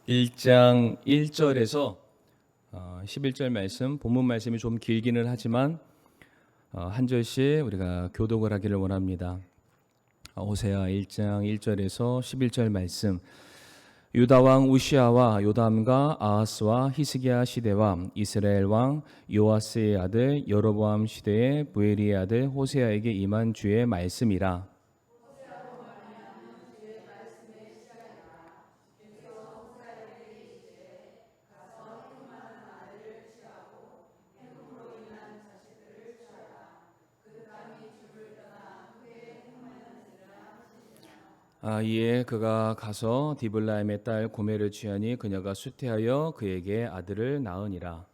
1장 1절에서 11절 말씀, 본문 말씀이 좀 길기는 하지만 한 절씩 우리가 교독을 하기를 원합니다. 호세아 1장 1절에서 11절 말씀. 유다 왕 우시아와 요담과 아하스와 히스기야 시대와 이스라엘 왕 요아스의 아들 여로보암 시대의 부엘리의 아들 호세아에게 임한 주의 말씀이라. 이에 그가 가서 디블라임의 딸 고멜을 취하니 그녀가 쇠퇴하여 그에게 아들을 낳으니라.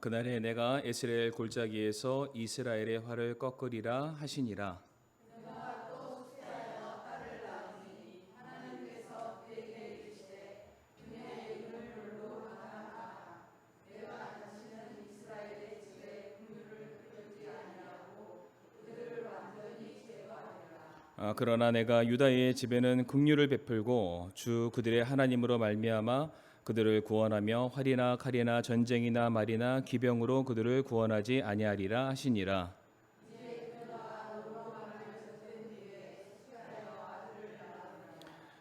그날에 내가 에스라엘 골짜기에서 이스라엘의 활을 꺾으리라 하시니라. 그러나 내가 유다의 집에는 긍휼을 베풀고 주 그들의 하나님으로 말미암아 그들을 구원하며 활이나 칼이나 전쟁이나 말이나 기병으로 그들을 구원하지 아니하리라 하시니라.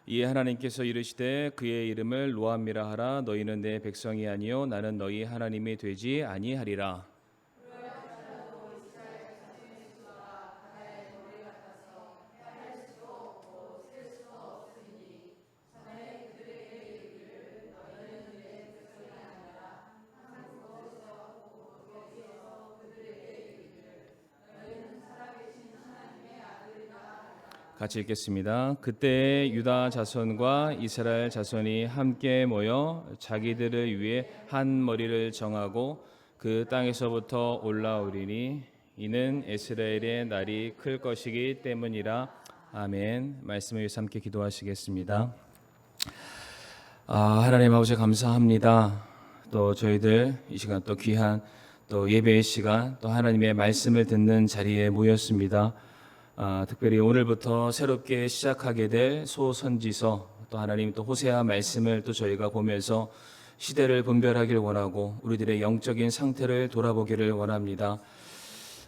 이에 하나님께서 이르시되 그의 이름을 로암미라 하라. 너희는 내 백성이 아니요 나는 너희 하나님이 되지 아니하리라. 같이 읽겠습니다. 그때 유다 자손과 이스라엘 자손이 함께 모여 자기들을 위해 한 머리를 정하고 그 땅에서부터 올라오리니 이는 이스라엘의 날이 클 것이기 때문이라. 아멘. 말씀을 위해서 함께 기도하시겠습니다. 하나님 아버지 감사합니다. 또 저희들 이 시간 또 귀한 또 예배의 시간 또 하나님의 말씀을 듣는 자리에 모였습니다. 특별히 오늘부터 새롭게 시작하게 될 소선지서 또 하나님 또 호세아 말씀을 또 저희가 보면서 시대를 분별하길 원하고 우리들의 영적인 상태를 돌아보기를 원합니다.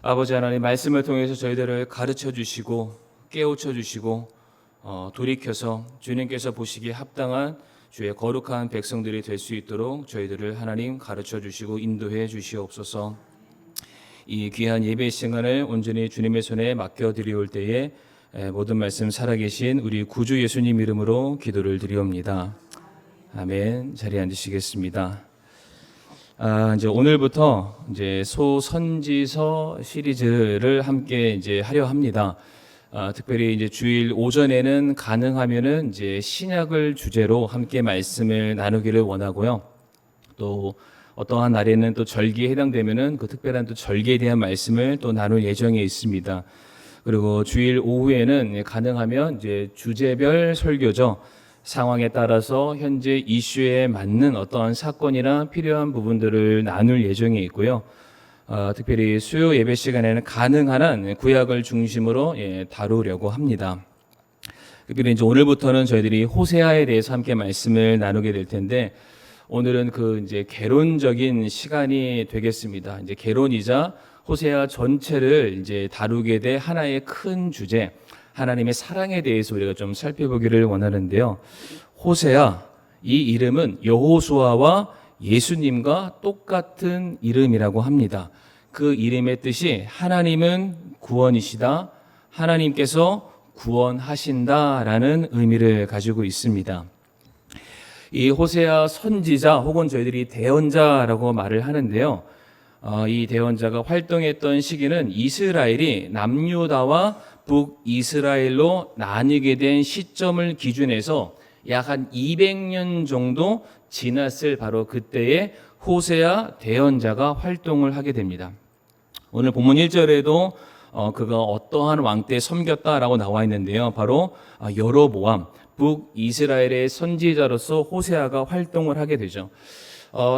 아버지 하나님 말씀을 통해서 저희들을 가르쳐 주시고 깨우쳐 주시고 돌이켜서 주님께서 보시기에 합당한 주의 거룩한 백성들이 될 수 있도록 저희들을 하나님 가르쳐 주시고 인도해 주시옵소서. 이 귀한 예배 시간을 온전히 주님의 손에 맡겨드리올 때에 모든 말씀 살아계신 우리 구주 예수님 이름으로 기도를 드리옵니다. 아멘. 자리에 앉으시겠습니다. 이제 오늘부터 이제 소선지서 시리즈를 함께 이제 하려 합니다. 특별히 이제 주일 오전에는 가능하면은 이제 신약을 주제로 함께 말씀을 나누기를 원하고요. 또 어떠한 날에는 또 절기에 해당되면은 그 특별한 또 절기에 대한 말씀을 또 나눌 예정에 있습니다. 그리고 주일 오후에는 가능하면 이제 주제별 설교죠. 상황에 따라서 현재 이슈에 맞는 어떠한 사건이나 필요한 부분들을 나눌 예정에 있고요. 특별히 수요 예배 시간에는 가능한 한 구약을 중심으로 다루려고 합니다. 특별히 이제 오늘부터는 저희들이 호세아에 대해서 함께 말씀을 나누게 될 텐데 오늘은 그 이제 개론적인 시간이 되겠습니다. 이제 개론이자 호세아 전체를 이제 다루게 될 하나의 큰 주제, 하나님의 사랑에 대해서 우리가 좀 살펴보기를 원하는데요. 호세아, 이 이름은 여호수아와 예수님과 똑같은 이름이라고 합니다. 그 이름의 뜻이 하나님은 구원이시다, 하나님께서 구원하신다라는 의미를 가지고 있습니다. 이 호세아 선지자 혹은 저희들이 대언자라고 말을 하는데요. 이 대언자가 활동했던 시기는 이스라엘이 남유다와 북이스라엘로 나뉘게 된 시점을 기준해서 약 한 200년 정도 지났을 바로 그때에 호세아 대언자가 활동을 하게 됩니다. 오늘 본문 1절에도 그가 어떠한 왕 때 섬겼다라고 나와 있는데요. 바로 여로보암 북이스라엘의 선지자로서 호세아가 활동을 하게 되죠.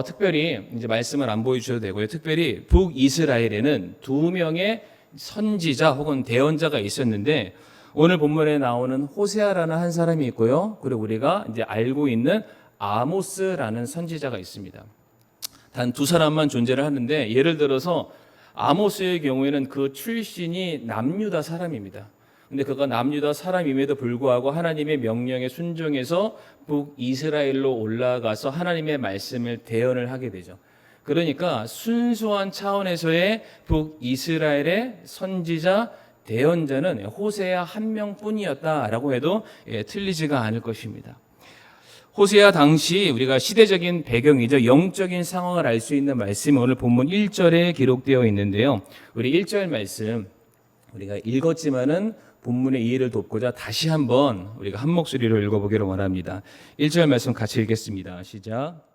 특별히 이제 말씀을 안 보여주셔도 되고요. 특별히 북이스라엘에는 2명의 선지자 혹은 대언자가 있었는데 오늘 본문에 나오는 호세아라는 한 사람이 있고요. 그리고 우리가 이제 알고 있는 아모스라는 선지자가 있습니다. 단 2사람만 존재를 하는데 예를 들어서 아모스의 경우에는 그 출신이 남유다 사람입니다. 근데 그가 남유다 사람임에도 불구하고 하나님의 명령에 순종해서 북이스라엘로 올라가서 하나님의 말씀을 대언을 하게 되죠. 그러니까 순수한 차원에서의 북이스라엘의 선지자 대언자는 호세아 한 명뿐이었다라고 해도 틀리지가 않을 것입니다. 호세아 당시 우리가 시대적인 배경이죠. 영적인 상황을 알 수 있는 말씀이 오늘 본문 1절에 기록되어 있는데요. 우리 1절 말씀 우리가 읽었지만은 본문의 이해를 돕고자 다시 한번 우리가 한 목소리로 읽어보기를 원합니다. 1절 말씀 같이 읽겠습니다. 시작.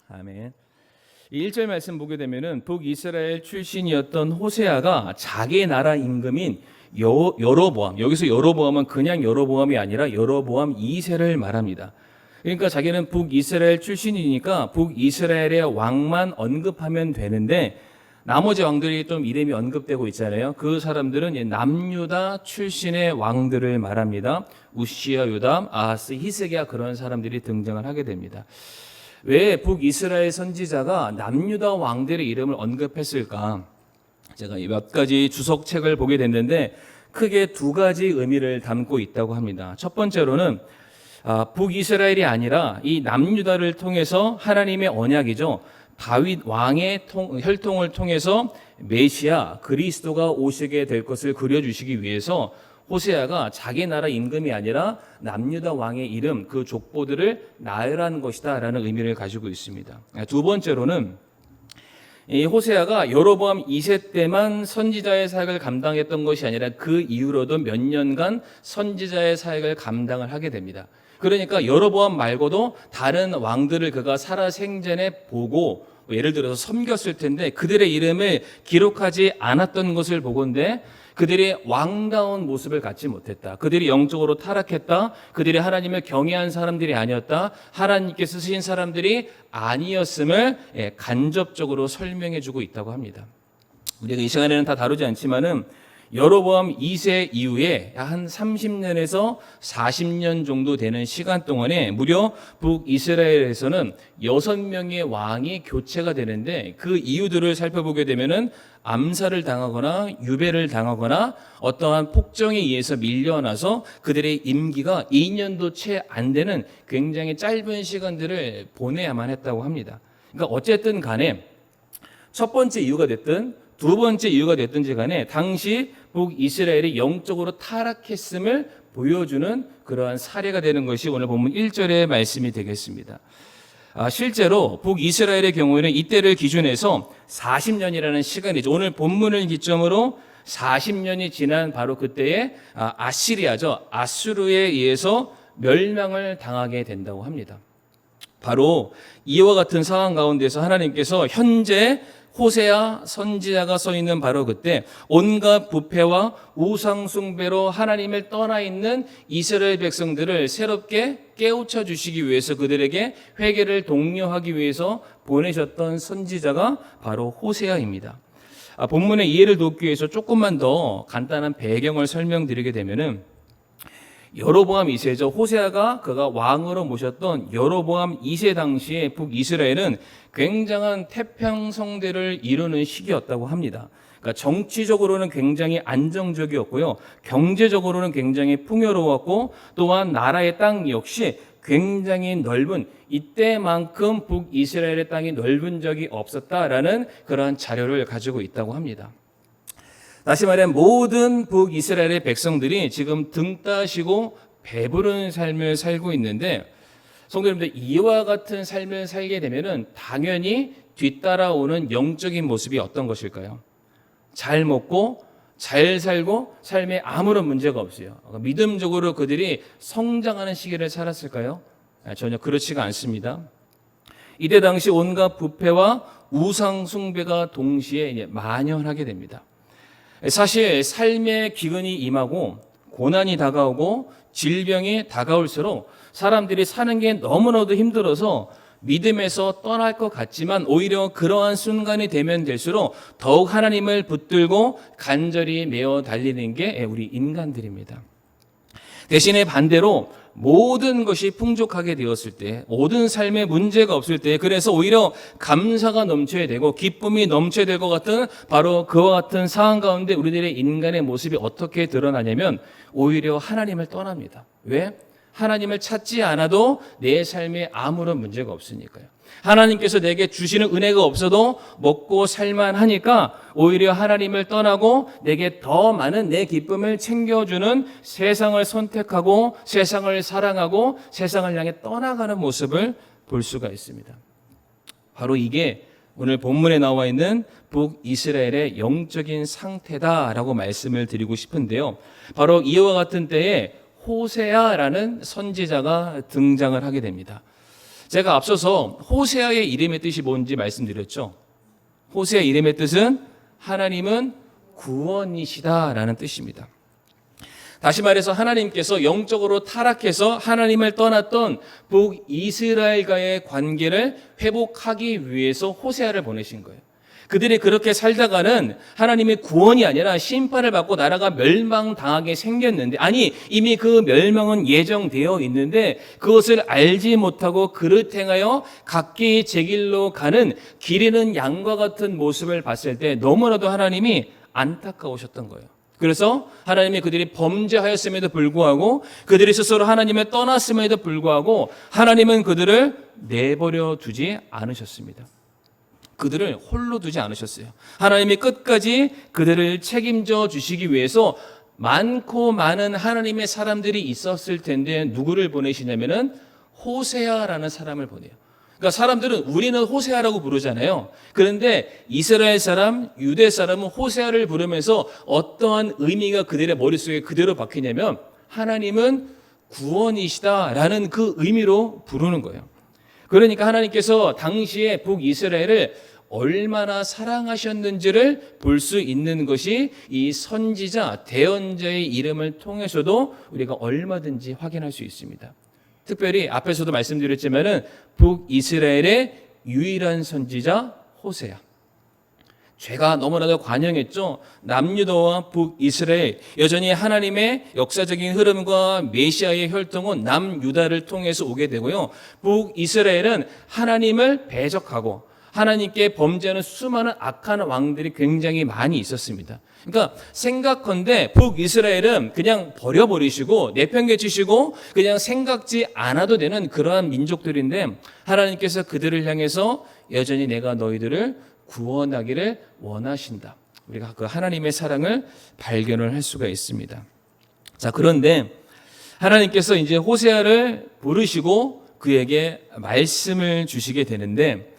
아멘. 이 1절 말씀 보게 되면은 북이스라엘 출신이었던 호세아가 자기 나라 임금인 여로보암, 여기서 여로보암은 그냥 여로보암이 아니라 여로보암 2세를 말합니다. 그러니까 자기는 북이스라엘 출신이니까 북이스라엘의 왕만 언급하면 되는데 나머지 왕들이 좀 이름이 언급되고 있잖아요. 그 사람들은 남유다 출신의 왕들을 말합니다. 우시야, 요담, 아하스, 히스기야 그런 사람들이 등장을 하게 됩니다. 왜 북이스라엘 선지자가 남유다 왕들의 이름을 언급했을까? 제가 몇 가지 주석책을 보게 됐는데 크게 2가지 의미를 담고 있다고 합니다. 첫 번째로는 북이스라엘이 아니라 이 남유다를 통해서 하나님의 언약이죠. 다윗 왕의 혈통을 통해서 메시아 그리스도가 오시게 될 것을 그려주시기 위해서 호세아가 자기 나라 임금이 아니라 남유다 왕의 이름 그 족보들을 나열한 것이다 라는 의미를 가지고 있습니다. 2번째로는 이 호세아가 여로보암 2세 때만 선지자의 사역을 감당했던 것이 아니라 그 이후로도 몇 년간 선지자의 사역을 감당을 하게 됩니다. 그러니까 여로보암 말고도 다른 왕들을 그가 살아생전에 보고 예를 들어서 섬겼을 텐데 그들의 이름을 기록하지 않았던 것을 보건대 그들이 왕다운 모습을 갖지 못했다. 그들이 영적으로 타락했다. 그들이 하나님을 경외한 사람들이 아니었다. 하나님께서 쓰신 사람들이 아니었음을 간접적으로 설명해 주고 있다고 합니다. 우리가 이 시간에는 다 다루지 않지만은 여로보암 2세 이후에 한 30년에서 40년 정도 되는 시간 동안에 무려 북이스라엘에서는 6명의 왕이 교체가 되는데 그 이유들을 살펴보게 되면은 암살을 당하거나 유배를 당하거나 어떠한 폭정에 의해서 밀려나서 그들의 임기가 2년도 채 안 되는 굉장히 짧은 시간들을 보내야만 했다고 합니다. 그러니까 어쨌든 간에 첫 번째 이유가 됐든 2번째 이유가 됐든지 간에 당시 북이스라엘이 영적으로 타락했음을 보여주는 그러한 사례가 되는 것이 오늘 본문 1절의 말씀이 되겠습니다. 실제로 북이스라엘의 경우에는 이때를 기준해서 40년이라는 시간이죠. 오늘 본문을 기점으로 40년이 지난 바로 그때에 아시리아죠. 아수르에 의해서 멸망을 당하게 된다고 합니다. 바로 이와 같은 상황 가운데서 하나님께서 현재 호세아 선지자가 서 있는 바로 그때 온갖 부패와 우상 숭배로 하나님을 떠나 있는 이스라엘 백성들을 새롭게 깨우쳐 주시기 위해서 그들에게 회개를 독려하기 위해서 보내셨던 선지자가 바로 호세아입니다. 본문의 이해를 돕기 위해서 조금만 더 간단한 배경을 설명드리게 되면은 여로보암 2세죠. 호세아가 그가 왕으로 모셨던 여로보암 2세 당시에 북이스라엘은 굉장한 태평성대를 이루는 시기였다고 합니다. 그러니까 정치적으로는 굉장히 안정적이었고요. 경제적으로는 굉장히 풍요로웠고 또한 나라의 땅 역시 굉장히 넓은 이때만큼 북이스라엘의 땅이 넓은 적이 없었다라는 그러한 자료를 가지고 있다고 합니다. 다시 말해 모든 북이스라엘의 백성들이 지금 등 따시고 배부른 삶을 살고 있는데 성도님들 이와 같은 삶을 살게 되면은 당연히 뒤따라오는 영적인 모습이 어떤 것일까요? 잘 먹고 잘 살고 삶에 아무런 문제가 없어요. 믿음적으로 그들이 성장하는 시기를 살았을까요? 전혀 그렇지가 않습니다. 이때 당시 온갖 부패와 우상 숭배가 동시에 만연하게 됩니다. 사실 삶의 기근이 임하고 고난이 다가오고 질병이 다가올수록 사람들이 사는 게 너무나도 힘들어서 믿음에서 떠날 것 같지만 오히려 그러한 순간이 되면 될수록 더욱 하나님을 붙들고 간절히 메어 달리는 게 우리 인간들입니다. 대신에 반대로 모든 것이 풍족하게 되었을 때, 모든 삶에 문제가 없을 때, 그래서 오히려 감사가 넘쳐야 되고 기쁨이 넘쳐야 될 것 같은 바로 그와 같은 상황 가운데 우리들의 인간의 모습이 어떻게 드러나냐면 오히려 하나님을 떠납니다. 왜? 하나님을 찾지 않아도 내 삶에 아무런 문제가 없으니까요. 하나님께서 내게 주시는 은혜가 없어도 먹고 살만하니까 오히려 하나님을 떠나고 내게 더 많은 내 기쁨을 챙겨주는 세상을 선택하고 세상을 사랑하고 세상을 향해 떠나가는 모습을 볼 수가 있습니다. 바로 이게 오늘 본문에 나와 있는 북이스라엘의 영적인 상태다라고 말씀을 드리고 싶은데요. 바로 이와 같은 때에 호세아라는 선지자가 등장을 하게 됩니다. 제가 앞서서 호세아의 이름의 뜻이 뭔지 말씀드렸죠. 호세아 이름의 뜻은 하나님은 구원이시다라는 뜻입니다. 다시 말해서 하나님께서 영적으로 타락해서 하나님을 떠났던 북이스라엘과의 관계를 회복하기 위해서 호세아를 보내신 거예요. 그들이 그렇게 살다가는 하나님의 구원이 아니라 심판을 받고 나라가 멸망당하게 생겼는데, 아니 이미 그 멸망은 예정되어 있는데 그것을 알지 못하고 그릇 행하여 각기 제 길로 가는 길 잃은 양과 같은 모습을 봤을 때 너무나도 하나님이 안타까우셨던 거예요. 그래서 하나님이 그들이 범죄하였음에도 불구하고 그들이 스스로 하나님을 떠났음에도 불구하고 하나님은 그들을 내버려 두지 않으셨습니다. 그들을 홀로 두지 않으셨어요. 하나님이 끝까지 그들을 책임져 주시기 위해서 많고 많은 하나님의 사람들이 있었을 텐데 누구를 보내시냐면은 호세아라는 사람을 보내요. 그러니까 사람들은 우리는 호세아라고 부르잖아요. 그런데 이스라엘 사람, 유대 사람은 호세아를 부르면서 어떠한 의미가 그들의 머릿속에 그대로 박히냐면 하나님은 구원이시다라는 그 의미로 부르는 거예요. 그러니까 하나님께서 당시에 북이스라엘을 얼마나 사랑하셨는지를 볼 수 있는 것이 이 선지자, 대언자의 이름을 통해서도 우리가 얼마든지 확인할 수 있습니다. 특별히 앞에서도 말씀드렸지만은 북이스라엘의 유일한 선지자 호세아. 죄가 너무나도 관영했죠. 남유다와 북이스라엘, 여전히 하나님의 역사적인 흐름과 메시아의 혈통은 남유다를 통해서 오게 되고요. 북이스라엘은 하나님을 배적하고 하나님께 범죄하는 수많은 악한 왕들이 굉장히 많이 있었습니다. 그러니까 생각컨대 북이스라엘은 그냥 버려버리시고 내팽개치시고 그냥 생각지 않아도 되는 그러한 민족들인데 하나님께서 그들을 향해서 여전히 내가 너희들을 구원하기를 원하신다. 우리가 그 하나님의 사랑을 발견을 할 수가 있습니다. 자, 그런데 하나님께서 이제 호세아를 부르시고 그에게 말씀을 주시게 되는데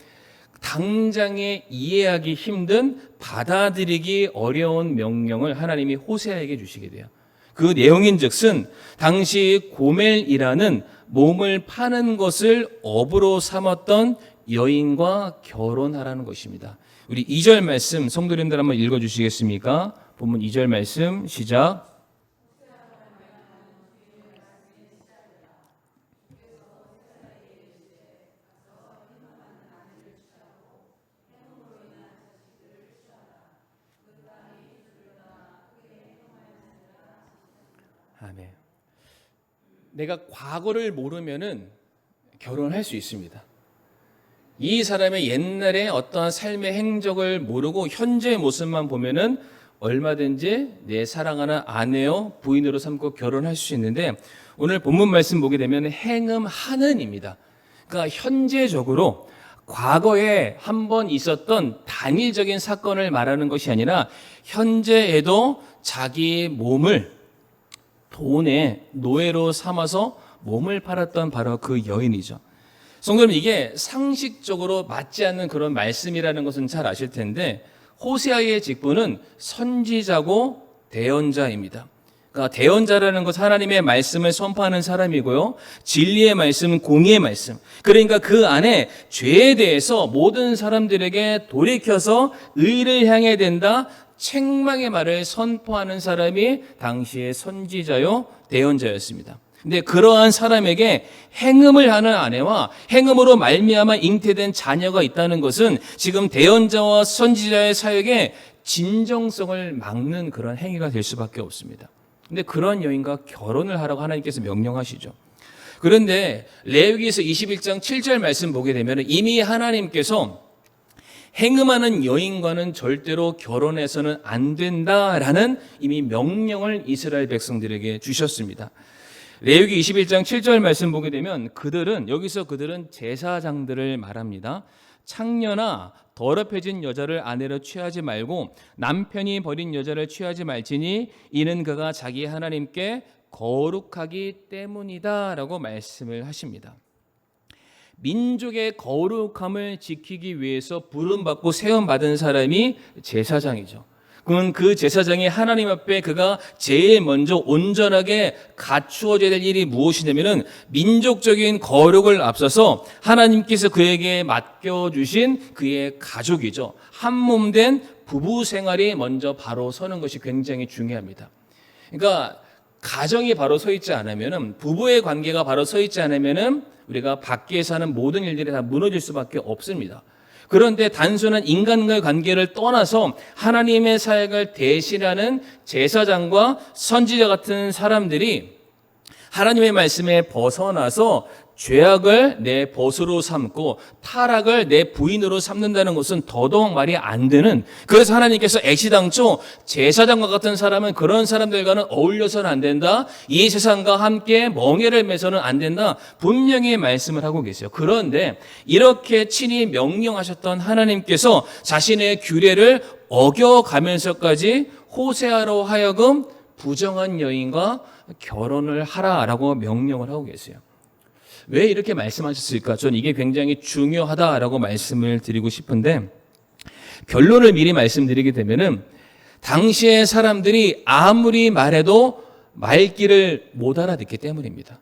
당장에 이해하기 힘든 받아들이기 어려운 명령을 하나님이 호세아에게 주시게 돼요. 그 내용인즉슨 당시 고멜이라는 몸을 파는 것을 업으로 삼았던 여인과 결혼하라는 것입니다. 우리 2절 말씀 성도님들 한번 읽어주시겠습니까? 본문 2절 말씀 시작. 아멘. 내가 과거를 모르면은 결혼할 수 있습니다. 이 사람의 옛날에 어떠한 삶의 행적을 모르고 현재의 모습만 보면은 얼마든지 내 사랑하는 아내요 부인으로 삼고 결혼할 수 있는데 오늘 본문 말씀 보게 되면 행음하는입니다. 그러니까 현재적으로 과거에 한번 있었던 단일적인 사건을 말하는 것이 아니라 현재에도 자기 몸을 돈의 노예로 삼아서 몸을 팔았던 바로 그 여인이죠. 성도님, 이게 상식적으로 맞지 않는 그런 말씀이라는 것은 잘 아실 텐데 호세아의 직분은 선지자고 대언자입니다. 그러니까 대언자라는 것은 하나님의 말씀을 선포하는 사람이고요. 진리의 말씀, 공의의 말씀. 그러니까 그 안에 죄에 대해서 모든 사람들에게 돌이켜서 의를 향해야 된다. 책망의 말을 선포하는 사람이 당시의 선지자요, 대언자였습니다. 근데 그러한 사람에게 행음을 하는 아내와 행음으로 말미암아 잉태된 자녀가 있다는 것은 지금 대언자와 선지자의 사역에 진정성을 막는 그런 행위가 될 수밖에 없습니다. 근데 그런 여인과 결혼을 하라고 하나님께서 명령하시죠. 그런데 레위기에서 21장 7절 말씀 보게 되면 이미 하나님께서 행음하는 여인과는 절대로 결혼해서는 안 된다라는 이미 명령을 이스라엘 백성들에게 주셨습니다. 레위기 21장 7절 말씀 보게 되면 그들은 제사장들을 말합니다. 창녀나 더럽혀진 여자를 아내로 취하지 말고 남편이 버린 여자를 취하지 말지니 이는 그가 자기 하나님께 거룩하기 때문이다라고 말씀을 하십니다. 민족의 거룩함을 지키기 위해서 부름받고 세움받은 사람이 제사장이죠. 그건 그 제사장이 하나님 앞에 그가 제일 먼저 온전하게 갖추어져야 될 일이 무엇이냐면은 민족적인 거룩을 앞서서 하나님께서 그에게 맡겨주신 그의 가족이죠. 한 몸 된 부부 생활이 먼저 바로 서는 것이 굉장히 중요합니다. 그러니까 가정이 바로 서 있지 않으면은, 부부의 관계가 바로 서 있지 않으면은 우리가 밖에서 하는 모든 일들이 다 무너질 수밖에 없습니다. 그런데 단순한 인간과의 관계를 떠나서 하나님의 사역을 대신하는 제사장과 선지자 같은 사람들이 하나님의 말씀에 벗어나서 죄악을 내 벗으로 삼고 타락을 내 부인으로 삼는다는 것은 더더욱 말이 안 되는, 그래서 하나님께서 애시당초 제사장과 같은 사람은 그런 사람들과는 어울려서는 안 된다, 이 세상과 함께 멍에를 매서는 안 된다, 분명히 말씀을 하고 계세요. 그런데 이렇게 친히 명령하셨던 하나님께서 자신의 규례를 어겨가면서까지 호세아로 하여금 부정한 여인과 결혼을 하라라고 명령을 하고 계세요. 왜 이렇게 말씀하셨을까? 저는 이게 굉장히 중요하다라고 말씀을 드리고 싶은데, 결론을 미리 말씀드리게 되면은 당시의 사람들이 아무리 말해도 말귀를 못 알아듣기 때문입니다.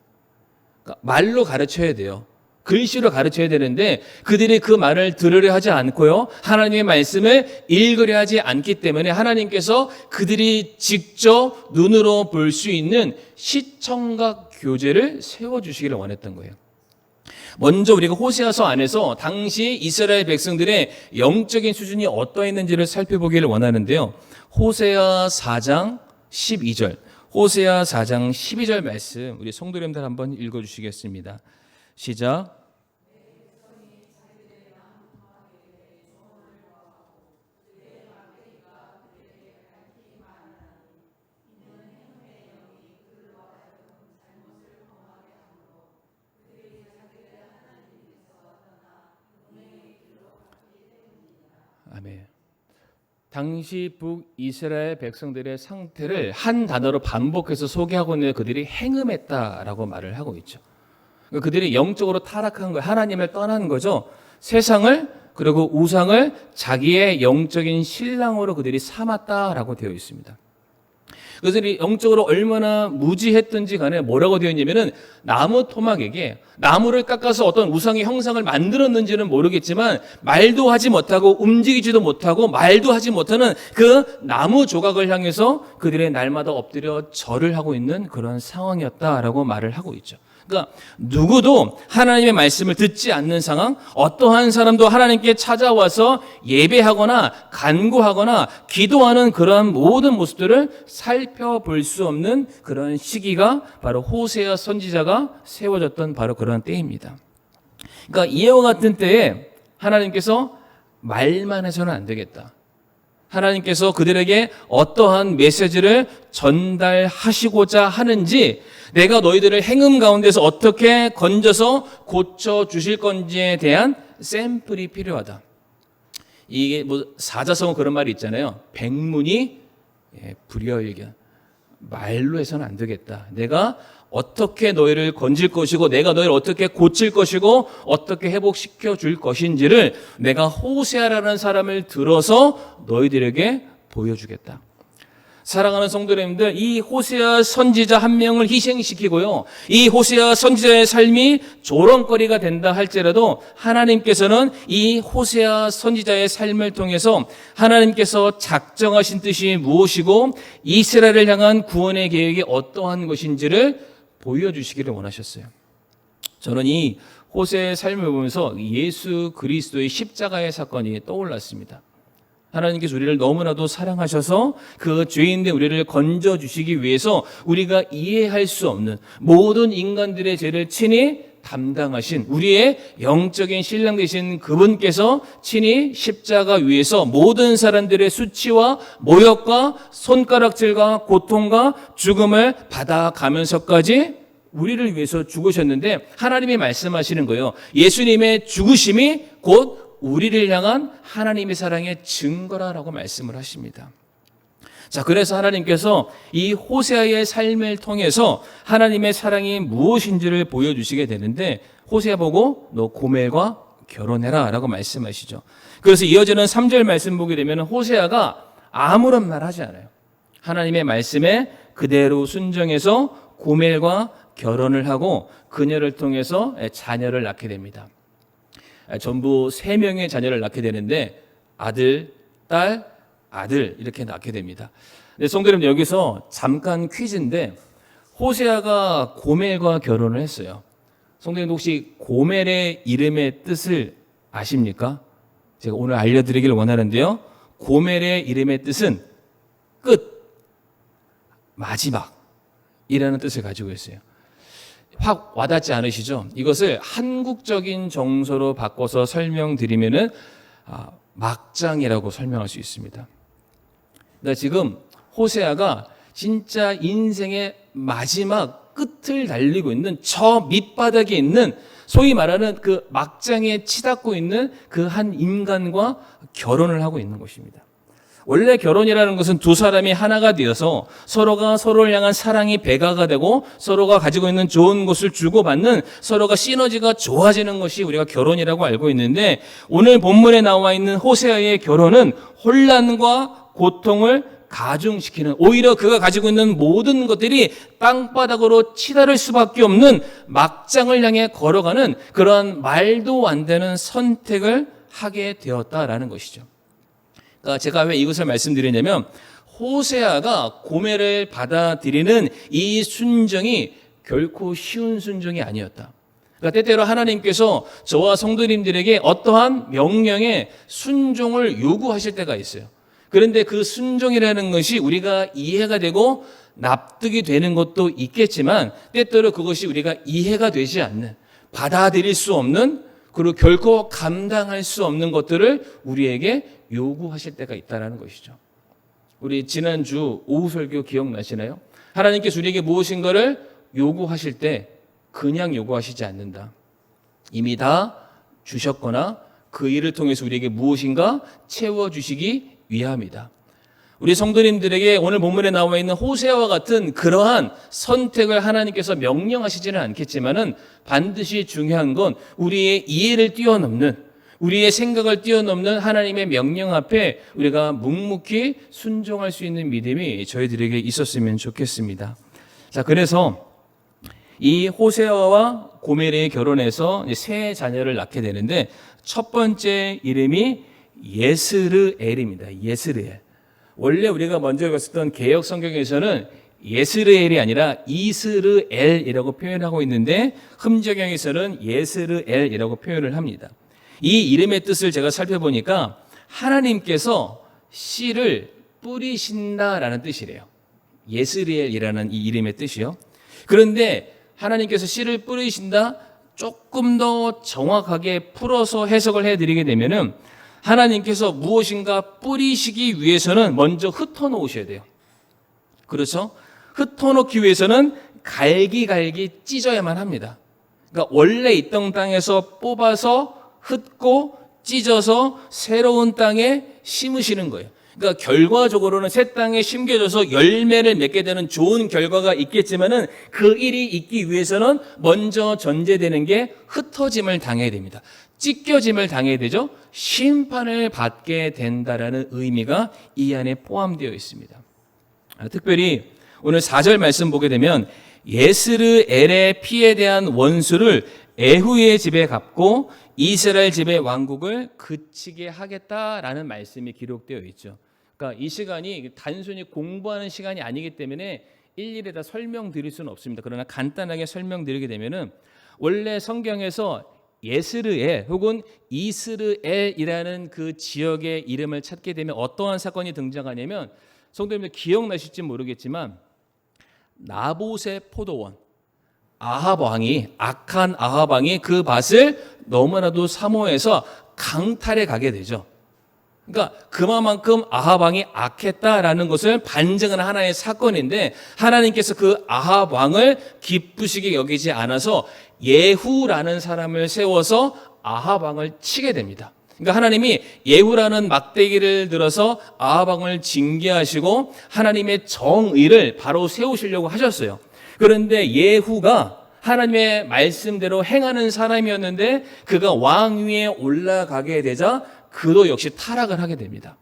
그러니까 말로 가르쳐야 돼요. 글씨로 가르쳐야 되는데 그들이 그 말을 들으려 하지 않고요, 하나님의 말씀을 읽으려 하지 않기 때문에 하나님께서 그들이 직접 눈으로 볼 수 있는 시청각 교재를 세워주시기를 원했던 거예요. 먼저 우리가 호세아서 안에서 당시 이스라엘 백성들의 영적인 수준이 어떠했는지를 살펴보기를 원하는데요. 호세아 4장 12절, 호세아 4장 12절 말씀 우리 성도님들 한번 읽어주시겠습니다. 시작. 아멘. 당시 북이스라엘 백성들의 상태를 한 단어로 반복해서 소개하고 있는 그들이 행음했다라고 말을 하고 있죠. 그들이 영적으로 타락한 거예요. 하나님을 떠난 거죠. 세상을 그리고 우상을 자기의 영적인 신랑으로 그들이 삼았다라고 되어 있습니다. 그들이 영적으로 얼마나 무지했든지 간에 뭐라고 되어 있냐면은 나무 토막에게 나무를 깎아서 어떤 우상의 형상을 만들었는지는 모르겠지만 말도 하지 못하고 움직이지도 못하고 말도 하지 못하는 그 나무 조각을 향해서 그들의 날마다 엎드려 절을 하고 있는 그런 상황이었다라고 말을 하고 있죠. 그러니까 누구도 하나님의 말씀을 듣지 않는 상황, 어떠한 사람도 하나님께 찾아와서 예배하거나 간구하거나 기도하는 그러한 모든 모습들을 살펴볼 수 없는 그런 시기가 바로 호세아 선지자가 세워졌던 바로 그런 때입니다. 그러니까 이와 같은 때에 하나님께서 말만 해서는 안 되겠다. 하나님께서 그들에게 어떠한 메시지를 전달하시고자 하는지, 내가 너희들을 행음 가운데서 어떻게 건져서 고쳐주실 건지에 대한 샘플이 필요하다. 이게 뭐 사자성어 그런 말이 있잖아요. 백문이 불여일견. 말로 해서는 안 되겠다. 내가 어떻게 너희를 건질 것이고 내가 너희를 어떻게 고칠 것이고 어떻게 회복시켜 줄 것인지를 내가 호세아라는 사람을 들어서 너희들에게 보여주겠다. 사랑하는 성도 여러분들, 이 호세아 선지자 한 명을 희생시키고요, 이 호세아 선지자의 삶이 조롱거리가 된다 할지라도 하나님께서는 이 호세아 선지자의 삶을 통해서 하나님께서 작정하신 뜻이 무엇이고 이스라엘을 향한 구원의 계획이 어떠한 것인지를 보여주시기를 원하셨어요. 저는 이 호세아의 삶을 보면서 예수 그리스도의 십자가의 사건이 떠올랐습니다. 하나님께서 우리를 너무나도 사랑하셔서 그 죄인된 우리를 건져주시기 위해서 우리가 이해할 수 없는 모든 인간들의 죄를 친히 담당하신 우리의 영적인 신랑 되신 그분께서 친히 십자가 위에서 모든 사람들의 수치와 모욕과 손가락질과 고통과 죽음을 받아가면서까지 우리를 위해서 죽으셨는데, 하나님이 말씀하시는 거예요. 예수님의 죽으심이 곧 우리를 향한 하나님의 사랑의 증거라라고 말씀을 하십니다. 자, 그래서 하나님께서 이 호세아의 삶을 통해서 하나님의 사랑이 무엇인지를 보여주시게 되는데, 호세아 보고 너 고멜과 결혼해라 라고 말씀하시죠. 그래서 이어지는 3절 말씀 보게 되면 호세아가 아무런 말 하지 않아요. 하나님의 말씀에 그대로 순종해서 고멜과 결혼을 하고 그녀를 통해서 자녀를 낳게 됩니다. 전부 3명의 자녀를 낳게 되는데 아들, 딸, 아들 이렇게 낳게 됩니다. 근데 성도 여러분, 여기서 잠깐 퀴즈인데 호세아가 고멜과 결혼을 했어요. 성도 여러분, 혹시 고멜의 이름의 뜻을 아십니까? 제가 오늘 알려드리기를 원하는데요. 고멜의 이름의 뜻은 끝, 마지막이라는 뜻을 가지고 있어요. 확 와닿지 않으시죠? 이것을 한국적인 정서로 바꿔서 설명드리면은 막장이라고 설명할 수 있습니다. 그러니까 지금 호세아가 진짜 인생의 마지막 끝을 달리고 있는 저 밑바닥에 있는 소위 말하는 그 막장에 치닫고 있는 그 한 인간과 결혼을 하고 있는 것입니다. 원래 결혼이라는 것은 두 사람이 하나가 되어서 서로가 서로를 향한 사랑이 배가가 되고 서로가 가지고 있는 좋은 것을 주고받는, 서로가 시너지가 좋아지는 것이 우리가 결혼이라고 알고 있는데, 오늘 본문에 나와 있는 호세아의 결혼은 혼란과 고통을 가중시키는, 오히려 그가 가지고 있는 모든 것들이 땅바닥으로 치달을 수밖에 없는 막장을 향해 걸어가는 그러한 말도 안 되는 선택을 하게 되었다라는 것이죠. 제가 왜 이것을 말씀드리냐면, 호세아가 고멜을 받아들이는 이 순종이 결코 쉬운 순종이 아니었다. 그러니까 때때로 하나님께서 저와 성도님들에게 어떠한 명령에 순종을 요구하실 때가 있어요. 그런데 그 순종이라는 것이 우리가 이해가 되고 납득이 되는 것도 있겠지만, 때때로 그것이 우리가 이해가 되지 않는, 받아들일 수 없는, 그리고 결코 감당할 수 없는 것들을 우리에게 요구하실 때가 있다는 것이죠. 우리 지난주 오후 설교 기억나시나요? 하나님께서 우리에게 무엇인가를 요구하실 때 그냥 요구하시지 않는다. 이미 다 주셨거나 그 일을 통해서 우리에게 무엇인가 채워주시기 위함이다. 우리 성도님들에게 오늘 본문에 나와 있는 호세아와 같은 그러한 선택을 하나님께서 명령하시지는 않겠지만은, 반드시 중요한 건 우리의 이해를 뛰어넘는, 우리의 생각을 뛰어넘는 하나님의 명령 앞에 우리가 묵묵히 순종할 수 있는 믿음이 저희들에게 있었으면 좋겠습니다. 자, 그래서 이 호세아와 고멜이 결혼해서 세 자녀를 낳게 되는데, 첫 번째 이름이 예스르엘입니다. 예스르엘. 원래 우리가 먼저 읽었던 개역 성경에서는 예스르엘이 아니라 이스르엘이라고 표현하고 있는데, 흠적형에서는 예스르엘이라고 표현을 합니다. 이 이름의 뜻을 제가 살펴보니까 하나님께서 씨를 뿌리신다라는 뜻이래요. 예스르엘이라는 이 이름의 뜻이요. 그런데 하나님께서 씨를 뿌리신다, 조금 더 정확하게 풀어서 해석을 해드리게 되면은, 하나님께서 무엇인가 뿌리시기 위해서는 먼저 흩어놓으셔야 돼요. 그렇죠? 흩어놓기 위해서는 갈기갈기 찢어야만 합니다. 그러니까 원래 있던 땅에서 뽑아서 흩고 찢어서 새로운 땅에 심으시는 거예요. 그러니까 결과적으로는 새 땅에 심겨져서 열매를 맺게 되는 좋은 결과가 있겠지만은, 그 일이 있기 위해서는 먼저 전제되는 게 흩어짐을 당해야 됩니다. 찢겨짐을 당해야 되죠. 심판을 받게 된다라는 의미가 이 안에 포함되어 있습니다. 특별히 오늘 4절 말씀 보게 되면 예스르엘의 피에 대한 원수를 에후의 집에 갚고 이스라엘 집의 왕국을 그치게 하겠다라는 말씀이 기록되어 있죠. 그러니까 이 시간이 단순히 공부하는 시간이 아니기 때문에 일일이 다 설명드릴 수는 없습니다. 그러나 간단하게 설명드리게 되면은 원래 성경에서 예스르엘 혹은 이스르엘이라는 그 지역의 이름을 찾게 되면 어떠한 사건이 등장하냐면 성도님들 기억나실지 모르겠지만 나봇의 포도원 아합 왕이 악한 아합 왕이 그 밭을 너무나도 사모해서 강탈해 가게 되죠. 그러니까 그만큼 아합 왕이 악했다라는 것을 반증하는 하나의 사건인데 하나님께서 그 아합 왕을 기쁘시게 여기지 않아서 예후라는 사람을 세워서 아합 왕을 치게 됩니다. 그러니까 하나님이 예후라는 막대기를 들어서 아합 왕을 징계하시고 하나님의 정의를 바로 세우시려고 하셨어요. 그런데 예후가 하나님의 말씀대로 행하는 사람이었는데 그가 왕 위에 올라가게 되자 그도 역시 타락을 하게 됩니다.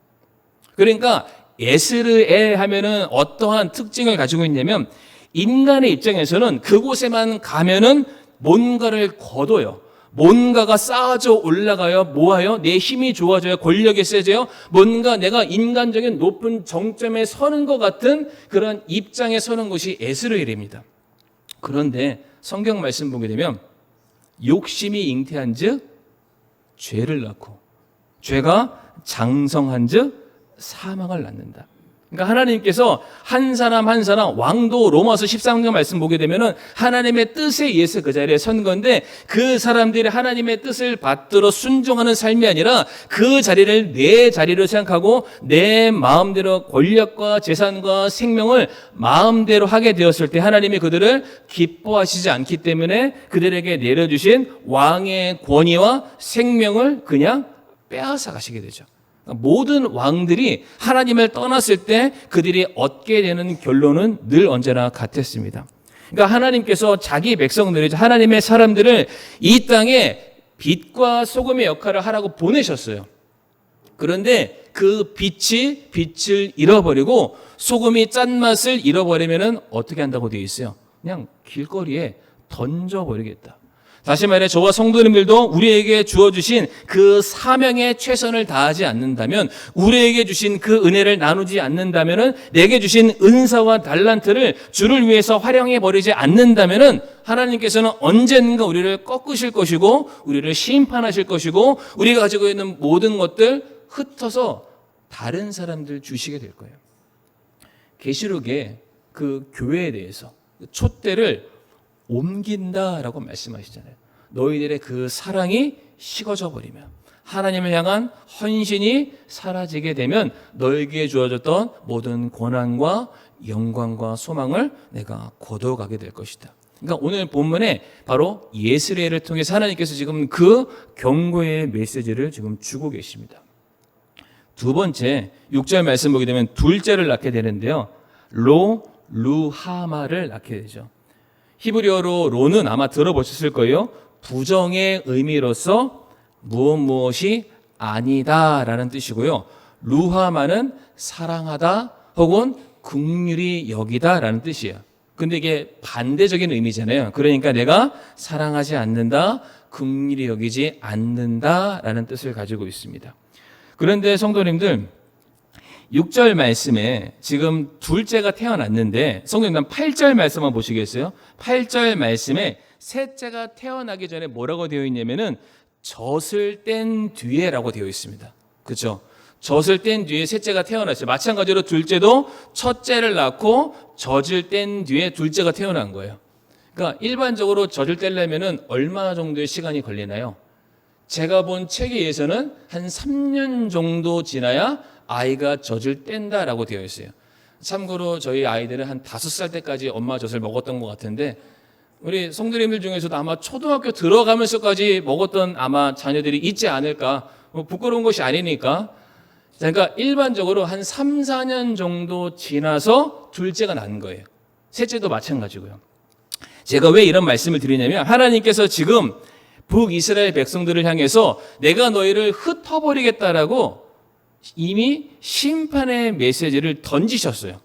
그러니까 예스르엘 하면은 어떠한 특징을 가지고 있냐면 인간의 입장에서는 그곳에만 가면은 뭔가를 거둬요. 뭔가가 쌓아져 올라가요. 모아요. 내 힘이 좋아져요. 권력이 세져요. 뭔가 내가 인간적인 높은 정점에 서는 것 같은 그런 입장에 서는 것이 예스르엘입니다. 그런데 성경 말씀 보게 되면 욕심이 잉태한 즉 죄를 낳고 죄가 장성한 즉 사망을 낳는다. 그러니까 하나님께서 한 사람 한 사람 왕도 로마서 13장 말씀 보게 되면은 하나님의 뜻에 의해서 그 자리에 선 건데 그 사람들이 하나님의 뜻을 받들어 순종하는 삶이 아니라 그 자리를 내 자리로 생각하고 내 마음대로 권력과 재산과 생명을 마음대로 하게 되었을 때 하나님이 그들을 기뻐하시지 않기 때문에 그들에게 내려주신 왕의 권위와 생명을 그냥 빼앗아 가시게 되죠. 모든 왕들이 하나님을 떠났을 때 그들이 얻게 되는 결론은 늘 언제나 같았습니다. 그러니까 하나님께서 자기 백성들이 하나님의 사람들을 이 땅에 빛과 소금의 역할을 하라고 보내셨어요. 그런데 그 빛이 빛을 잃어버리고 소금이 짠맛을 잃어버리면 어떻게 한다고 되어 있어요? 그냥 길거리에 던져버리겠다. 다시 말해 저와 성도님들도 우리에게 주어주신 그 사명에 최선을 다하지 않는다면 우리에게 주신 그 은혜를 나누지 않는다면 내게 주신 은사와 달란트를 주를 위해서 활용해 버리지 않는다면 하나님께서는 언젠가 우리를 꺾으실 것이고 우리를 심판하실 것이고 우리가 가지고 있는 모든 것들 흩어서 다른 사람들 주시게 될 거예요. 계시록에 그 교회에 대해서 촛대를 옮긴다라고 말씀하시잖아요. 너희들의 그 사랑이 식어져 버리면 하나님을 향한 헌신이 사라지게 되면 너에게 주어졌던 모든 고난과 영광과 소망을 내가 거둬가게 될 것이다. 그러니까 오늘 본문에 바로 예스르엘을 통해서 하나님께서 지금 그 경고의 메시지를 지금 주고 계십니다. 두 번째 6절 말씀 보게 되면 둘째를 낳게 되는데요. 루하마를 낳게 되죠. 히브리어로 로는 아마 들어보셨을 거예요. 부정의 의미로서 무엇이 아니다라는 뜻이고요. 루하마는 사랑하다 혹은 긍휼히 여기다라는 뜻이에요. 근데 이게 반대적인 의미잖아요. 그러니까 내가 사랑하지 않는다, 긍휼히 여기지 않는다라는 뜻을 가지고 있습니다. 그런데 성도님들 6절 말씀에 지금 둘째가 태어났는데 성도님 8절 말씀 한번 보시겠어요? 8절 말씀에 셋째가 태어나기 전에 뭐라고 되어 있냐면은 젖을 뗀 뒤에라고 되어 있습니다. 그렇죠? 젖을 뗀 뒤에 셋째가 태어났어요. 마찬가지로 둘째도 첫째를 낳고 젖을 뗀 뒤에 둘째가 태어난 거예요. 그러니까 일반적으로 젖을 떼려면은 얼마 정도의 시간이 걸리나요? 제가 본 책에 의해서는 한 3년 정도 지나야 아이가 젖을 뗀다라고 되어 있어요. 참고로 저희 아이들은 한 5살 때까지 엄마 젖을 먹었던 것 같은데 우리 성도님들 중에서도 아마 초등학교 들어가면서까지 먹었던 아마 자녀들이 있지 않을까. 뭐 부끄러운 것이 아니니까. 그러니까 일반적으로 한 3, 4년 정도 지나서 둘째가 난 거예요. 셋째도 마찬가지고요. 제가 왜 이런 말씀을 드리냐면 하나님께서 지금 북이스라엘 백성들을 향해서 내가 너희를 흩어버리겠다라고 이미 심판의 메시지를 던지셨어요.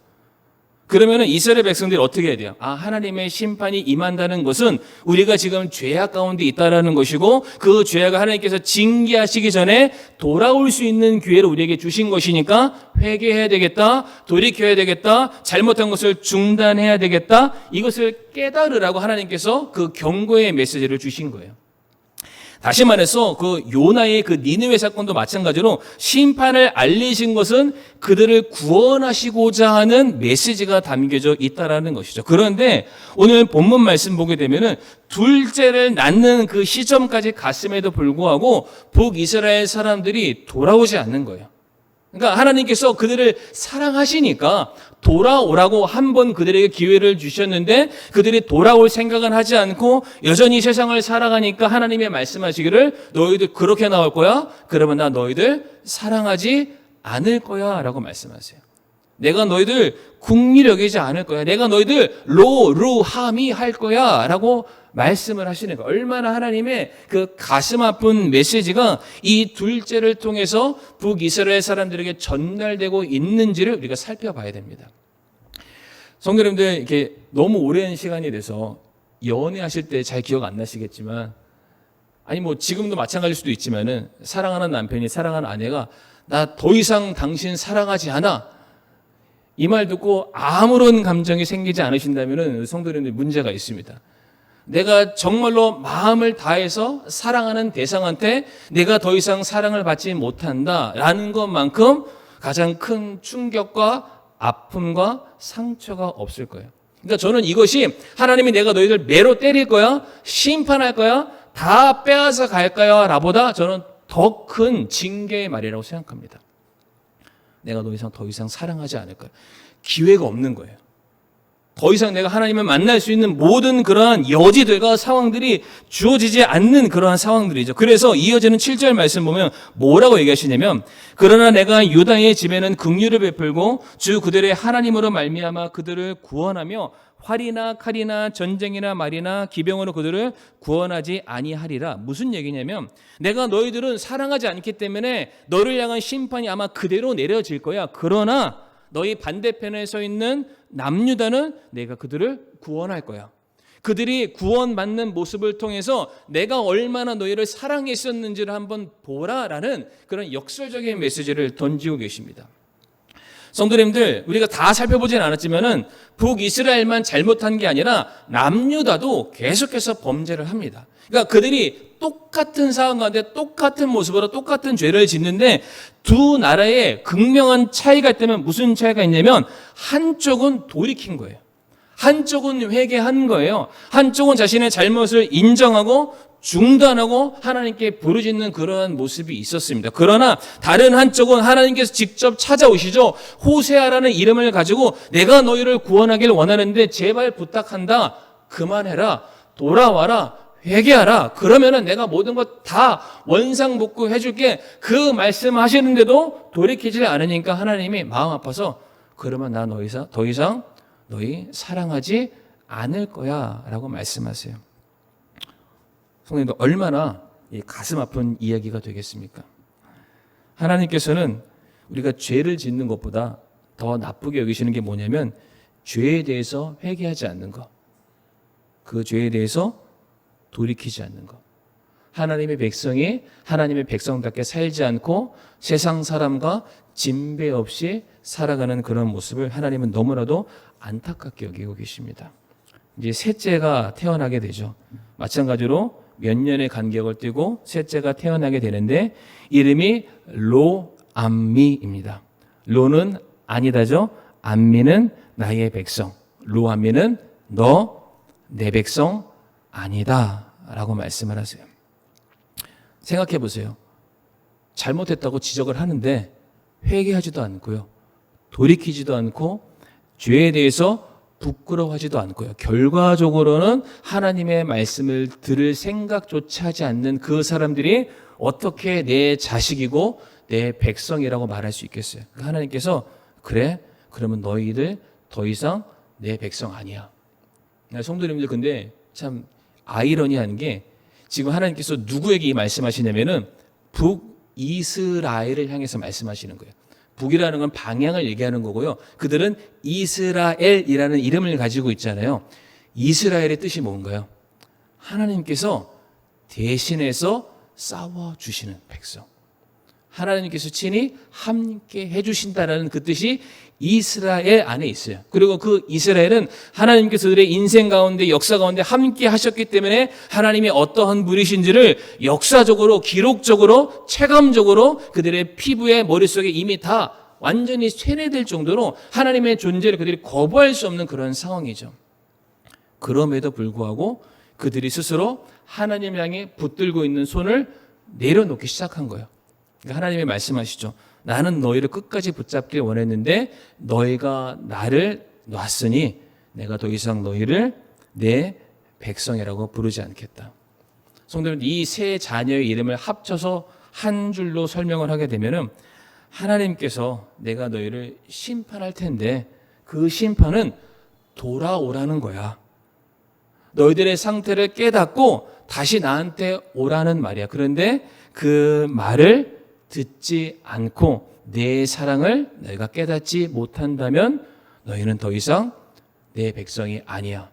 그러면은 이스라엘 백성들이 어떻게 해야 돼요? 아, 하나님의 심판이 임한다는 것은 우리가 지금 죄악 가운데 있다라는 것이고 그 죄악을 하나님께서 징계하시기 전에 돌아올 수 있는 기회를 우리에게 주신 것이니까 회개해야 되겠다, 돌이켜야 되겠다, 잘못한 것을 중단해야 되겠다, 이것을 깨달으라고 하나님께서 그 경고의 메시지를 주신 거예요. 다시 말해서 그 요나의 그 니느웨 사건도 마찬가지로 심판을 알리신 것은 그들을 구원하시고자 하는 메시지가 담겨져 있다라는 것이죠. 그런데 오늘 본문 말씀 보게 되면은 둘째를 낳는 그 시점까지 갔음에도 불구하고 북이스라엘 사람들이 돌아오지 않는 거예요. 그러니까 하나님께서 그들을 사랑하시니까 돌아오라고 한 번 그들에게 기회를 주셨는데 그들이 돌아올 생각은 하지 않고 여전히 세상을 살아가니까 하나님의 말씀하시기를 너희들 그렇게 나올 거야? 그러면 나 너희들 사랑하지 않을 거야 라고 말씀하세요. 내가 너희들 국리를 여기지 않을 거야. 내가 너희들 루하미 할 거야 라고 말씀을 하시는 거예요. 얼마나 하나님의 그 가슴 아픈 메시지가 이 둘째를 통해서 북이스라엘 사람들에게 전달되고 있는지를 우리가 살펴봐야 됩니다. 성도님들, 이렇게 너무 오랜 시간이 돼서 연애하실 때 잘 기억 안 나시겠지만, 아니 뭐 지금도 마찬가지일 수도 있지만은 사랑하는 남편이 사랑하는 아내가 나 더 이상 당신 사랑하지 않아, 이 말 듣고 아무런 감정이 생기지 않으신다면은 성도님들 문제가 있습니다. 내가 정말로 마음을 다해서 사랑하는 대상한테 내가 더 이상 사랑을 받지 못한다라는 것만큼 가장 큰 충격과 아픔과 상처가 없을 거예요. 그러니까 저는 이것이 하나님이 내가 너희들 매로 때릴 거야, 심판할 거야, 다 빼앗아 갈 거야 라보다 저는 더 큰 징계의 말이라고 생각합니다. 내가 더 이상 사랑하지 않을 거야. 기회가 없는 거예요. 더 이상 내가 하나님을 만날 수 있는 모든 그러한 여지들과 상황들이 주어지지 않는 그러한 상황들이죠. 그래서 이어지는 7절 말씀 보면 뭐라고 얘기하시냐면, 그러나 내가 유다의 집에는 긍휼을 베풀고 주 그들의 하나님으로 말미암아 그들을 구원하며 활이나 칼이나 전쟁이나 말이나 기병으로 그들을 구원하지 아니하리라. 무슨 얘기냐면, 내가 너희들은 사랑하지 않기 때문에 너를 향한 심판이 아마 그대로 내려질 거야. 그러나 너희 반대편에 서 있는 남유다는 내가 그들을 구원할 거야. 그들이 구원받는 모습을 통해서 내가 얼마나 너희를 사랑했었는지를 한번 보라라는 그런 역설적인 메시지를 던지고 계십니다. 성도님들, 우리가 다 살펴보진 않았지만은 북이스라엘만 잘못한 게 아니라 남유다도 계속해서 범죄를 합니다. 그러니까 그들이 똑같은 상황 가운데 똑같은 모습으로 똑같은 죄를 짓는데 두 나라의 극명한 차이가 있다면 무슨 차이가 있냐면, 한쪽은 돌이킨 거예요. 한쪽은 회개한 거예요. 한쪽은 자신의 잘못을 인정하고 중단하고 하나님께 부르짖는 그러한 모습이 있었습니다. 그러나 다른 한쪽은 하나님께서 직접 찾아오시죠. 호세아라는 이름을 가지고 내가 너희를 구원하길 원하는데 제발 부탁한다. 그만해라. 돌아와라. 회개하라. 그러면은 내가 모든 것 다 원상복구 해줄게. 그 말씀하시는데도 돌이키지 않으니까 하나님이 마음 아파서 그러면 나 더 이상 너희 사랑하지 않을 거야 라고 말씀하세요. 성도님들, 얼마나 가슴 아픈 이야기가 되겠습니까? 하나님께서는 우리가 죄를 짓는 것보다 더 나쁘게 여기시는 게 뭐냐면 죄에 대해서 회개하지 않는 것, 그 죄에 대해서 돌이키지 않는 것. 하나님의 백성이 하나님의 백성답게 살지 않고 세상 사람과 진배 없이 살아가는 그런 모습을 하나님은 너무나도 안타깝게 여기고 계십니다. 이제 셋째가 태어나게 되죠. 마찬가지로 몇 년의 간격을 띄고 셋째가 태어나게 되는데 이름이 로암미입니다. 로는 아니다죠. 암미는 나의 백성. 로암미는 너 내 백성 아니다 라고 말씀을 하세요. 생각해 보세요. 잘못했다고 지적을 하는데 회개하지도 않고요, 돌이키지도 않고 죄에 대해서 부끄러워하지도 않고요, 결과적으로는 하나님의 말씀을 들을 생각조차 하지 않는 그 사람들이 어떻게 내 자식이고 내 백성이라고 말할 수 있겠어요? 하나님께서 그래? 그러면 너희들 더 이상 내 백성 아니야. 성도님들, 근데 참 아이러니한 게 지금 하나님께서 누구에게 이 말씀하시냐면은 북이스라엘을 향해서 말씀하시는 거예요. 북이라는 건 방향을 얘기하는 거고요. 그들은 이스라엘이라는 이름을 가지고 있잖아요. 이스라엘의 뜻이 뭔가요? 하나님께서 대신해서 싸워주시는 백성. 하나님께서 친히 함께 해주신다라는 그 뜻이 이스라엘 안에 있어요. 그리고 그 이스라엘은 하나님께서 그들의 인생 가운데 역사 가운데 함께 하셨기 때문에 하나님이 어떠한 분이신지를 역사적으로 기록적으로 체감적으로 그들의 피부에 머릿속에 이미 다 완전히 세뇌될 정도로 하나님의 존재를 그들이 거부할 수 없는 그런 상황이죠. 그럼에도 불구하고 그들이 스스로 하나님 향해 붙들고 있는 손을 내려놓기 시작한 거예요. 그러니까 하나님이 말씀하시죠. 나는 너희를 끝까지 붙잡길 원했는데 너희가 나를 놨으니 내가 더 이상 너희를 내 백성이라고 부르지 않겠다. 성도님, 이 세 자녀의 이름을 합쳐서 한 줄로 설명을 하게 되면은 하나님께서 내가 너희를 심판할 텐데 그 심판은 돌아오라는 거야. 너희들의 상태를 깨닫고 다시 나한테 오라는 말이야. 그런데 그 말을 듣지 않고 내 사랑을 너희가 깨닫지 못한다면 너희는 더 이상 내 백성이 아니야.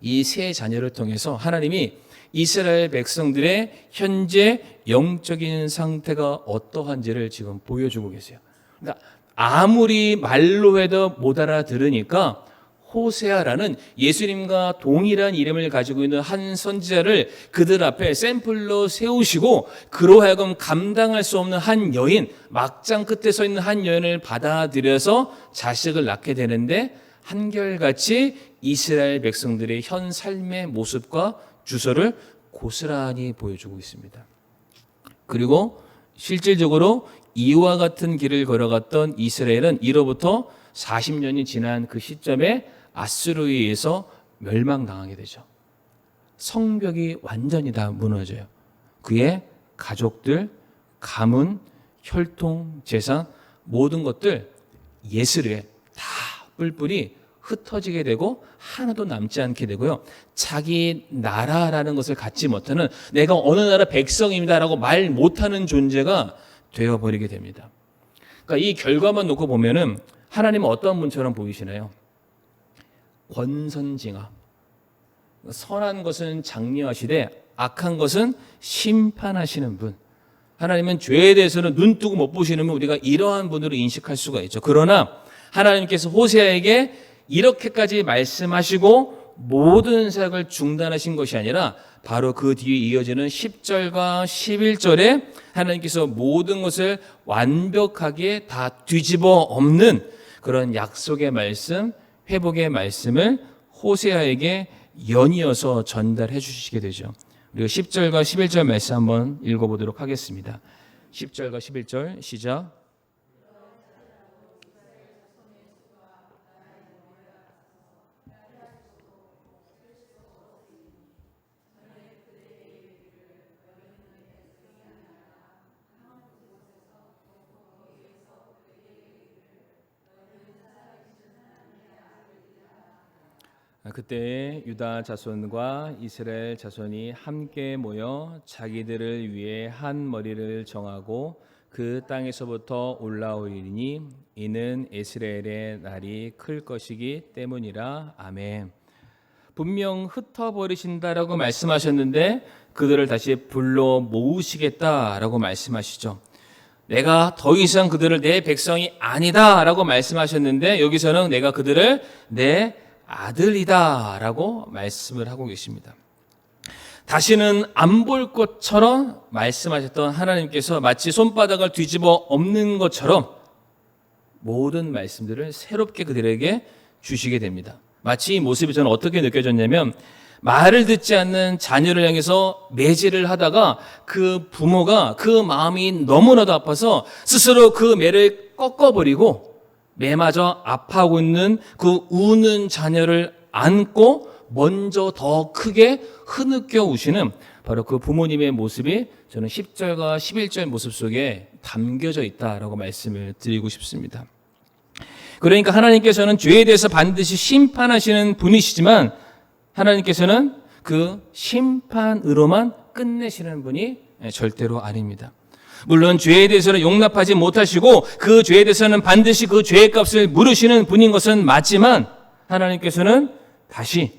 이 세 자녀를 통해서 하나님이 이스라엘 백성들의 현재 영적인 상태가 어떠한지를 지금 보여주고 계세요. 그러니까 아무리 말로 해도 못 알아들으니까 호세아라는 예수님과 동일한 이름을 가지고 있는 한 선지자를 그들 앞에 샘플로 세우시고 그로 하여금 감당할 수 없는 한 여인, 막장 끝에 서 있는 한 여인을 받아들여서 자식을 낳게 되는데 한결같이 이스라엘 백성들의 현 삶의 모습과 주소를 고스란히 보여주고 있습니다. 그리고 실질적으로 이와 같은 길을 걸어갔던 이스라엘은 이로부터 40년이 지난 그 시점에 아수르에 의해서 멸망당하게 되죠. 성벽이 완전히 다 무너져요. 그의 가족들, 가문, 혈통, 재산 모든 것들 예스르에 다 뿔뿔이 흩어지게 되고 하나도 남지 않게 되고요. 자기 나라라는 것을 갖지 못하는 내가 어느 나라 백성입니다라고 말 못하는 존재가 되어버리게 됩니다. 그러니까 이 결과만 놓고 보면은 하나님은 어떤 분처럼 보이시나요? 권선징악. 선한 것은 장려하시되 악한 것은 심판하시는 분. 하나님은 죄에 대해서는 눈 뜨고 못 보시는 분, 우리가 이러한 분으로 인식할 수가 있죠. 그러나 하나님께서 호세아에게 이렇게까지 말씀하시고 모든 사역을 중단하신 것이 아니라 바로 그 뒤에 이어지는 10절과 11절에 하나님께서 모든 것을 완벽하게 다 뒤집어 엎는 그런 약속의 말씀, 회복의 말씀을 호세아에게 연이어서 전달해 주시게 되죠. 우리가 10절과 11절 말씀 한번 읽어보도록 하겠습니다. 10절과 11절 시작. 그때 유다 자손과 이스라엘 자손이 함께 모여 자기들을 위해 한 머리를 정하고 그 땅에서부터 올라오리니 이는 이스라엘의 날이 클 것이기 때문이라. 아멘. 분명 흩어버리신다라고 말씀하셨는데 그들을 다시 불러 모으시겠다라고 말씀하시죠. 내가 더 이상 그들을 내 백성이 아니다라고 말씀하셨는데 여기서는 내가 그들을 내 아들이다 라고 말씀을 하고 계십니다. 다시는 안 볼 것처럼 말씀하셨던 하나님께서 마치 손바닥을 뒤집어 엎는 것처럼 모든 말씀들을 새롭게 그들에게 주시게 됩니다. 마치 이 모습이 저는 어떻게 느껴졌냐면 말을 듣지 않는 자녀를 향해서 매질을 하다가 그 부모가 그 마음이 너무나도 아파서 스스로 그 매를 꺾어버리고 매마저 아파하고 있는 그 우는 자녀를 안고 먼저 더 크게 흐느껴 우시는 바로 그 부모님의 모습이 저는 10절과 11절 모습 속에 담겨져 있다라고 말씀을 드리고 싶습니다. 그러니까 하나님께서는 죄에 대해서 반드시 심판하시는 분이시지만 하나님께서는 그 심판으로만 끝내시는 분이 절대로 아닙니다. 물론 죄에 대해서는 용납하지 못하시고 그 죄에 대해서는 반드시 그 죄의 값을 물으시는 분인 것은 맞지만 하나님께서는 다시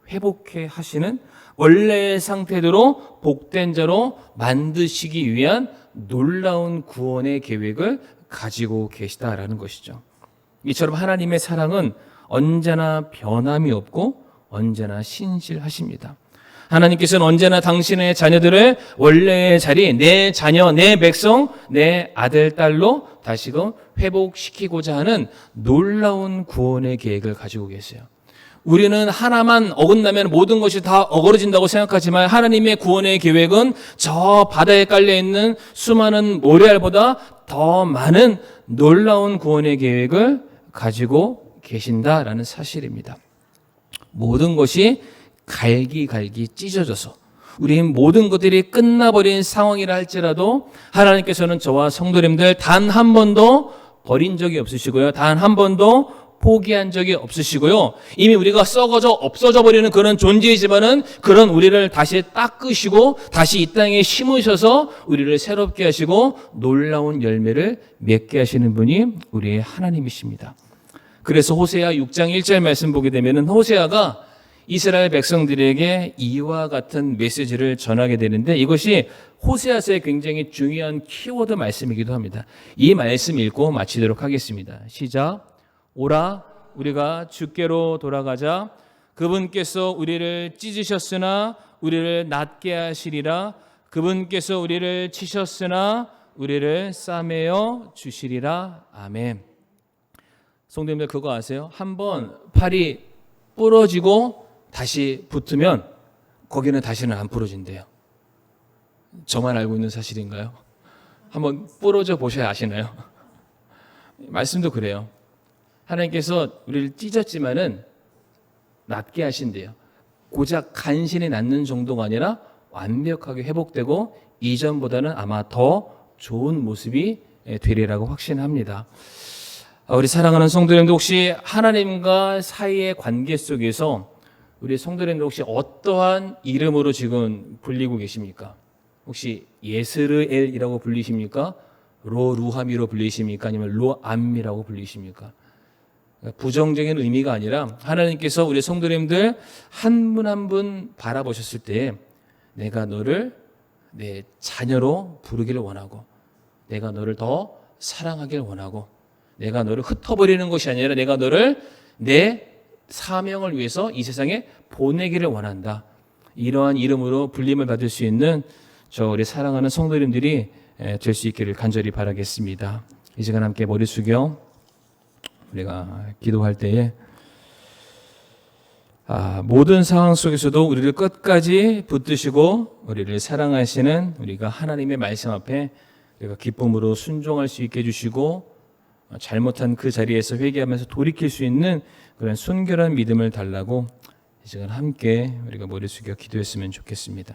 회복해 하시는 원래의 상태대로 복된 자로 만드시기 위한 놀라운 구원의 계획을 가지고 계시다라는 것이죠. 이처럼 하나님의 사랑은 언제나 변함이 없고 언제나 신실하십니다. 하나님께서는 언제나 당신의 자녀들을 원래의 자리, 내 자녀, 내 백성, 내 아들, 딸로 다시금 회복시키고자 하는 놀라운 구원의 계획을 가지고 계세요. 우리는 하나만 어긋나면 모든 것이 다 어그러진다고 생각하지만 하나님의 구원의 계획은 저 바다에 깔려있는 수많은 모래알보다 더 많은 놀라운 구원의 계획을 가지고 계신다라는 사실입니다. 모든 것이 갈기갈기 찢어져서 우리 모든 것들이 끝나버린 상황이라 할지라도 하나님께서는 저와 성도님들 단 한 번도 버린 적이 없으시고요. 단 한 번도 포기한 적이 없으시고요. 이미 우리가 썩어져 없어져 버리는 그런 존재이지만은 그런 우리를 다시 닦으시고 다시 이 땅에 심으셔서 우리를 새롭게 하시고 놀라운 열매를 맺게 하시는 분이 우리의 하나님이십니다. 그래서 호세아 6장 1절 말씀 보게 되면은 호세아가 이스라엘 백성들에게 이와 같은 메시지를 전하게 되는데 이것이 호세아서의 굉장히 중요한 키워드 말씀이기도 합니다. 이 말씀 읽고 마치도록 하겠습니다. 시작. 오라 우리가 주께로 돌아가자. 그분께서 우리를 찢으셨으나 우리를 낫게 하시리라. 그분께서 우리를 치셨으나 우리를 싸매어 주시리라. 아멘. 성도님들 그거 아세요? 한번 팔이 부러지고 다시 붙으면 거기는 다시는 안 부러진대요. 저만 알고 있는 사실인가요? 한번 부러져 보셔야 아시나요? 말씀도 그래요. 하나님께서 우리를 찢었지만은 낫게 하신대요. 고작 간신히 낫는 정도가 아니라 완벽하게 회복되고 이전보다는 아마 더 좋은 모습이 되리라고 확신합니다. 우리 사랑하는 성도님들 혹시 하나님과 사이의 관계 속에서 우리 성도님들 혹시 어떠한 이름으로 지금 불리고 계십니까? 혹시 예스르엘이라고 불리십니까? 로루하미로 불리십니까? 아니면 로암미라고 불리십니까? 부정적인 의미가 아니라 하나님께서 우리 성도님들 한 분 한 분 바라보셨을 때 내가 너를 내 자녀로 부르기를 원하고 내가 너를 더 사랑하기를 원하고 내가 너를 흩어버리는 것이 아니라 내가 너를 내 사명을 위해서 이 세상에 보내기를 원한다. 이러한 이름으로 불림을 받을 수 있는 저 우리 사랑하는 성도님들이 될 수 있기를 간절히 바라겠습니다. 이 시간 함께 머리 숙여 우리가 기도할 때에 모든 상황 속에서도 우리를 끝까지 붙드시고 우리를 사랑하시는 우리가 하나님의 말씀 앞에 우리가 기쁨으로 순종할 수 있게 해주시고 잘못한 그 자리에서 회개하면서 돌이킬 수 있는 그런 순결한 믿음을 달라고 이 시간 함께 우리가 머리 숙여 기도했으면 좋겠습니다.